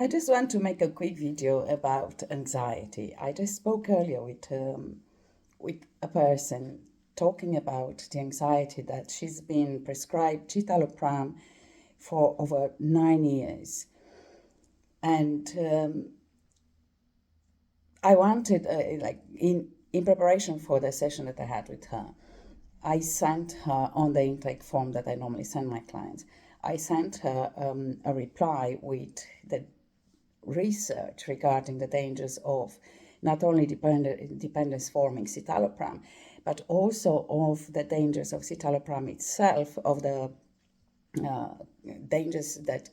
I just want to make a quick video about anxiety. I just spoke earlier with a person talking about the anxiety that she's been prescribed citalopram for over 9 years. And I wanted, in preparation for the session that I had with her, I sent her on the intake form that I normally send my clients. I sent her a reply with the research regarding the dangers of not only dependence forming citalopram, but also of the dangers of citalopram itself, of the dangers that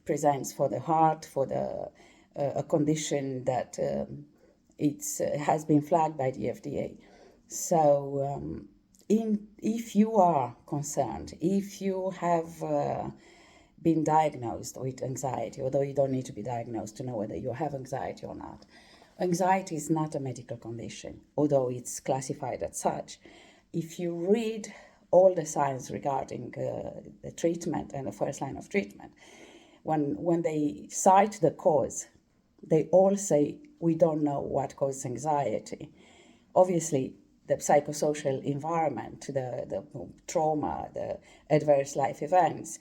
presents for the heart, for the a condition that has been flagged by the FDA. So if you are concerned, if you have been diagnosed with anxiety, although you don't need to be diagnosed to know whether you have anxiety or not. Anxiety is not a medical condition, although it's classified as such. If you read all the science regarding the treatment and the first line of treatment, when they cite the cause, they all say, we don't know what causes anxiety. Obviously, the psychosocial environment, the trauma, the adverse life events,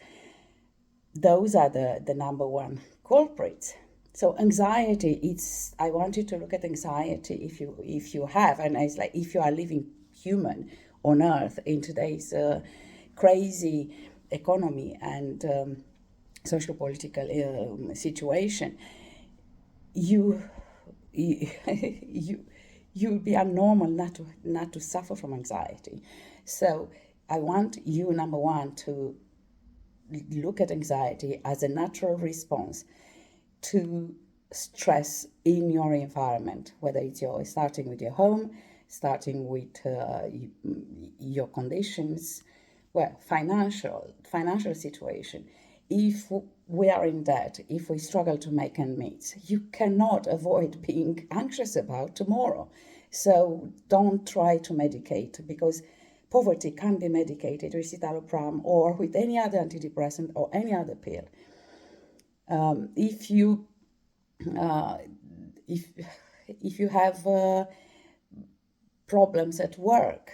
those are the number one culprits. So anxiety, I want you to look at anxiety if you have, and it's like if you are living human on earth in today's crazy economy and socio-political situation, you would be abnormal not to suffer from anxiety. So I want you, number one, to look at anxiety as a natural response to stress in your environment, whether it's starting with your home, starting with your conditions, financial situation. If we are in debt, if we struggle to make ends meet, you cannot avoid being anxious about tomorrow. So don't try to medicate, because poverty can be medicated with citalopram or with any other antidepressant or any other pill. If you have problems at work,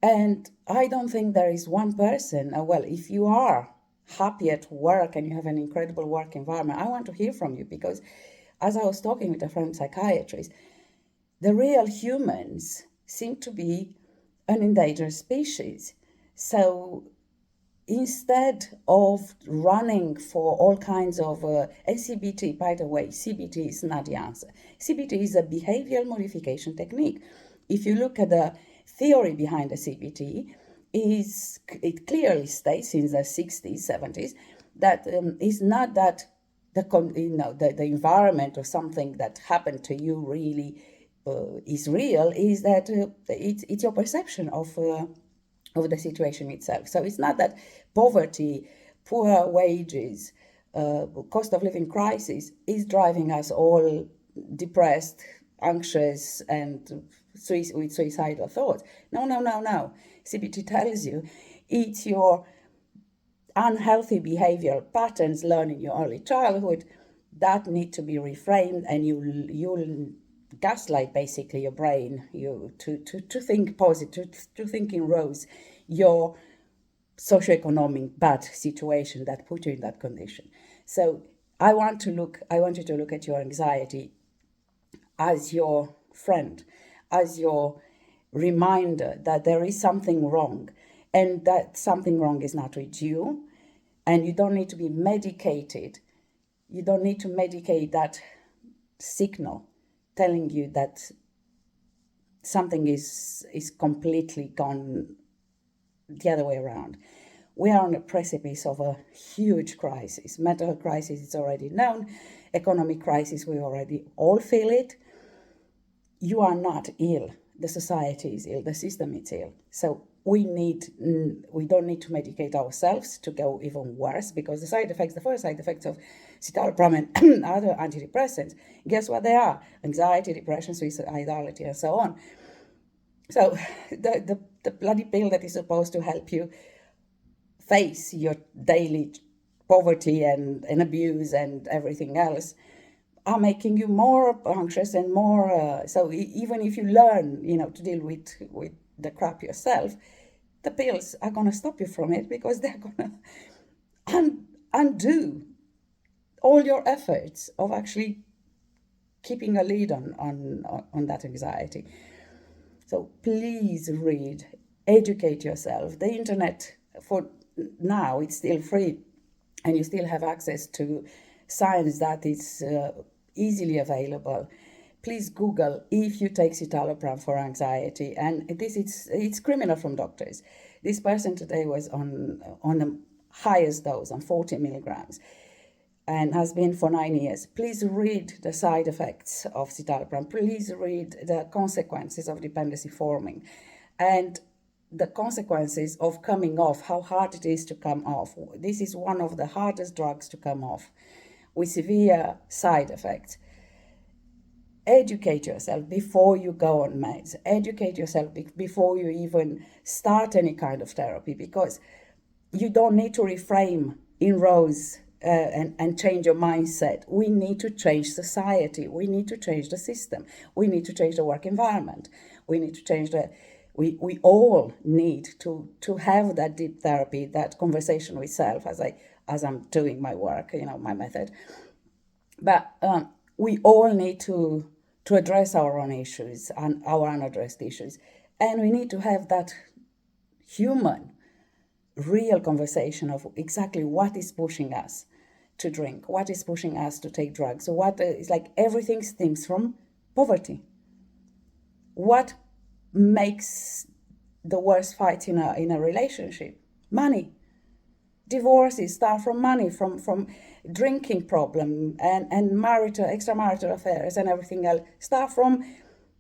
and I don't think there is one person, if you are happy at work and you have an incredible work environment, I want to hear from you, because as I was talking with a friend psychiatrist, the real humans seem to be an endangered species. So instead of running for all kinds of CBT, by the way, CBT is not the answer. CBT is a behavioral modification technique. If you look at the theory behind the CBT, it clearly states in the 60s, 70s that it's not that the environment or something that happened to you really is real, is that it's your perception of the situation itself. So it's not that poverty, poor wages, cost of living crisis is driving us all depressed, anxious, and with suicidal thoughts. No. CBT tells you it's your unhealthy behavioral patterns learned in your early childhood that need to be reframed, and you'll gaslight basically your brain to think positive, to think in rows your socioeconomic bad situation that put you in that condition. So I want you to look at your anxiety as your friend, as your reminder that there is something wrong, and that something wrong is not with you, and you don't need to be medicated. You don't need to medicate that signal telling you that something is completely gone the other way around. We are on the precipice of a huge crisis. Mental health crisis is already known. Economic crisis, we already all feel it. You are not ill. The society is ill. The system is ill. So we don't need to medicate ourselves to go even worse, because the first side effects of citalopram and other antidepressants, guess what they are? Anxiety, depression, suicidality, and so on. So the bloody pill that is supposed to help you face your daily poverty and abuse and everything else are making you more anxious and more. So even if you learn, to deal with the crap yourself, the pills are going to stop you from it because they're going to undo all your efforts of actually keeping a lead on that anxiety. So please read, educate yourself. The internet, for now, it's still free, and you still have access to science that is easily available. Please Google if you take citalopram for anxiety, and it's criminal from doctors. This person today was on the highest dose, on 40 milligrams, and has been for 9 years. Please read the side effects of citalopram. Please read the consequences of dependency forming and the consequences of coming off, how hard it is to come off. This is one of the hardest drugs to come off with severe side effects. Educate yourself before you go on meds. Educate yourself before you even start any kind of therapy, because you don't need to reframe in rows and change your mindset. We need to change society. We need to change the system. We need to change the work environment. We need to change we all need to have that deep therapy, that conversation with self as I'm doing my work, my method. But we all need to address our own issues and our unaddressed issues. And we need to have that human, real conversation of exactly what is pushing us to drink, what is pushing us to take drugs. So it's like everything stems from poverty. What makes the worst fight in a relationship? Money. Divorces start from money, from drinking problem and extramarital affairs and everything else. Start from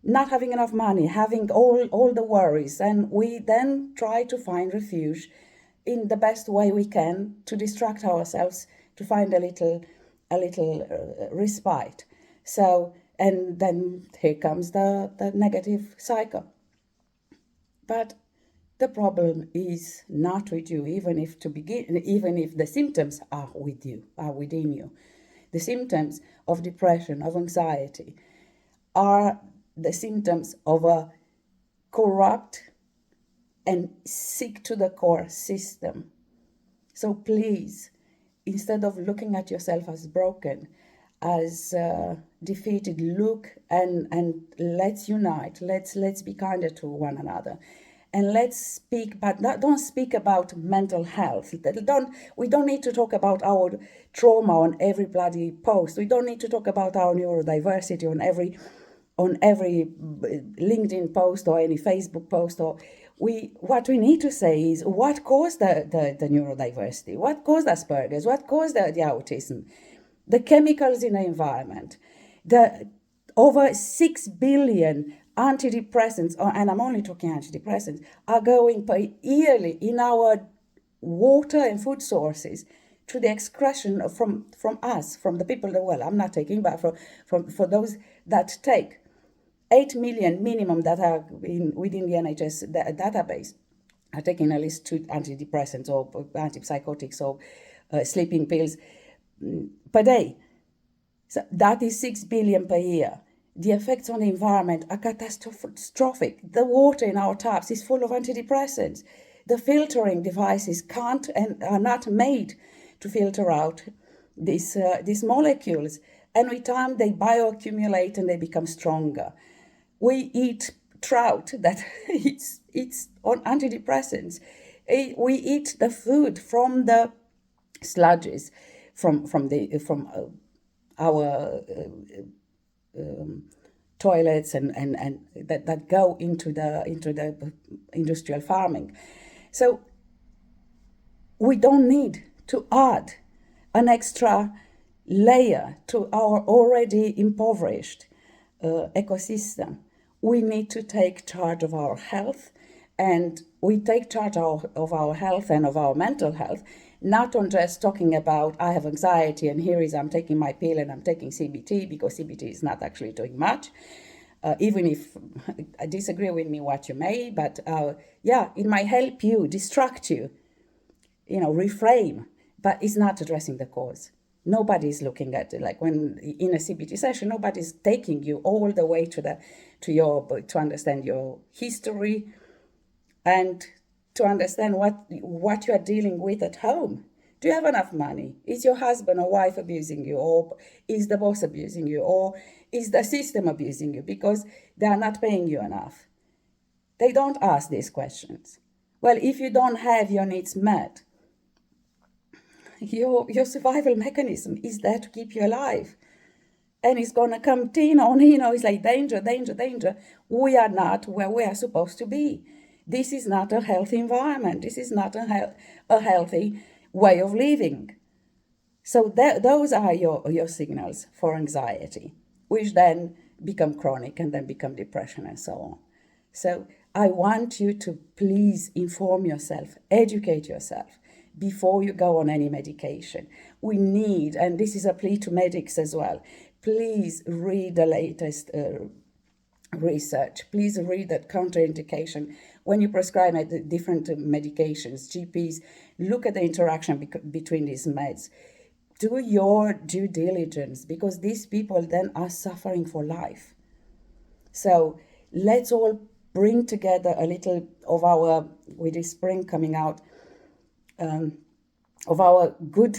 not having enough money, having all the worries, and we then try to find refuge in the best way we can to distract ourselves, to find a little respite. So, and then here comes the negative cycle. But the problem is not with you, even if the symptoms are within you. The symptoms of depression, of anxiety, are the symptoms of a corrupt and sick to the core system. So please, instead of looking at yourself as broken, as defeated, look and let's unite. Let's be kinder to one another. And let's speak, but don't speak about mental health. We don't need to talk about our trauma on every bloody post. We don't need to talk about our neurodiversity on every LinkedIn post or any Facebook post. What we need to say is what caused the neurodiversity, what caused Asperger's, what caused the autism, the chemicals in the environment, the over 6 billion antidepressants, and I'm only talking antidepressants, are going yearly in our water and food sources to the excretion from us, from the people that, well, I'm not taking, but for those that take. 8 million minimum that are within the NHS database are taking at least 2 antidepressants or antipsychotics or sleeping pills per day. So that is 6 billion per year. The effects on the environment are catastrophic. The water in our taps is full of antidepressants. The filtering devices can't and are not made to filter out these molecules. And with time, they bioaccumulate and they become stronger. We eat trout that it's on antidepressants. We eat the food from the sludges from our toilets and that go into the industrial farming. So we don't need to add an extra layer to our already impoverished ecosystem. We need to take charge of our health, and we take charge of our health and of our mental health, not on just talking about I have anxiety and here is I'm taking my pill and I'm taking CBT, because CBT is not actually doing much. Even if I disagree with me what you may, but it might help you, distract you, reframe, but it's not addressing the cause. Nobody's looking at it. Like when in a CBT session, nobody's taking you all the way to understand your history and to understand what you are dealing with at home. Do you have enough money? Is your husband or wife abusing you? Or is the boss abusing you? Or is the system abusing you because they are not paying you enough? They don't ask these questions. Well, if you don't have your needs met, your survival mechanism is there to keep you alive. And it's going to come it's like danger, danger, danger. We are not where we are supposed to be. This is not a healthy environment. This is not a healthy way of living. So those are your signals for anxiety, which then become chronic and then become depression and so on. So I want you to please inform yourself, educate yourself before you go on any medication. We need, and this is a plea to medics as well, please read the latest research. Please read that contraindication. When you prescribe different medications, GPs, look at the interaction between these meds. Do your due diligence, because these people then are suffering for life. So let's all bring together a little of our, with this spring coming out, of our good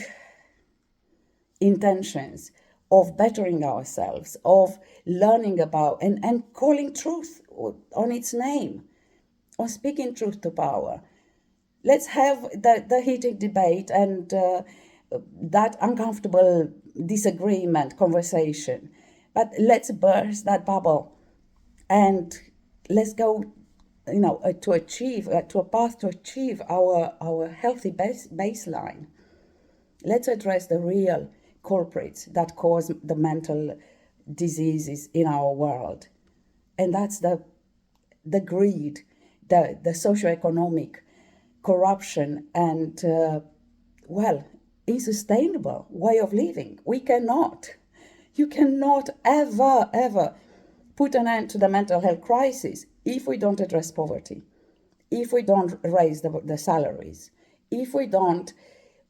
intentions of bettering ourselves, of learning about and calling truth on its name, or speaking truth to power. Let's have the heated debate and that uncomfortable disagreement conversation, but let's burst that bubble and let's go to a path to achieve our healthy baseline. Let's address the real culprits that cause the mental diseases in our world, and that's the greed, the socioeconomic corruption, and unsustainable way of living. You cannot ever put an end to the mental health crisis if we don't address poverty, if we don't raise the salaries, if we don't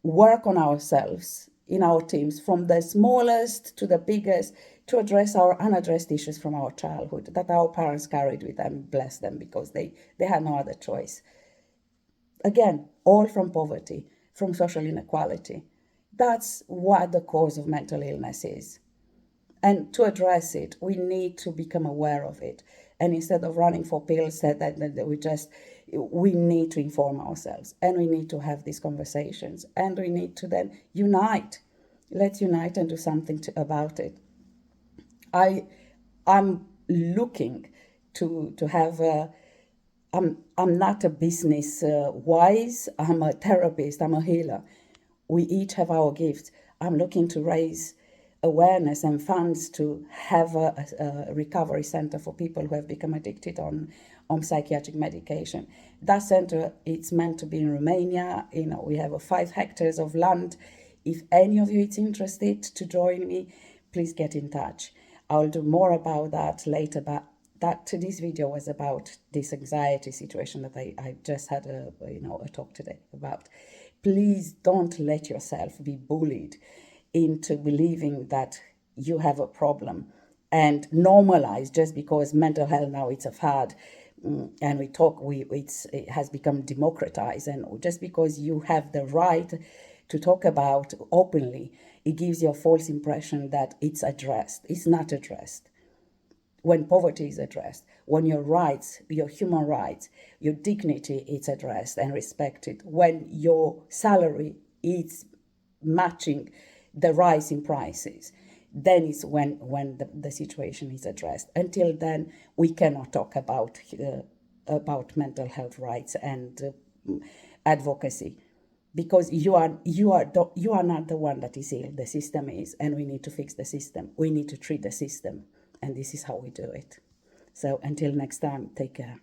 work on ourselves in our teams, from the smallest to the biggest, to address our unaddressed issues from our childhood that our parents carried with them, bless them, because they had no other choice. Again, all from poverty, from social inequality. That's what the cause of mental illness is. And to address it, we need to become aware of it. And instead of running for pills, we need to inform ourselves, and we need to have these conversations, and we need to then unite. Let's unite and do something about it. I'm looking to have I'm not a business wise. I'm a therapist. I'm a healer. We each have our gifts. I'm looking to raise awareness and funds to have a recovery center for people who have become addicted on psychiatric medication. That center, it's meant to be in Romania. We have 5 hectares of land. If any of you is interested to join me, please get in touch. I'll do more about that later, but this video was about this anxiety situation that I just had a talk today about. Please don't let yourself be bullied into believing that you have a problem and normalize just because mental health now it's a fad, and it has become democratized, and just because you have the right to talk about openly, it gives you a false impression that it's addressed. It's not addressed. When poverty is addressed, when your rights, your human rights, your dignity is addressed and respected, when your salary is matching the rise in prices, then it's when the situation is addressed. Until then, we cannot talk about mental health rights and advocacy, because you are not the one that is ill. The system is, and we need to fix the system. We need to treat the system, and this is how we do it. So until next time, take care.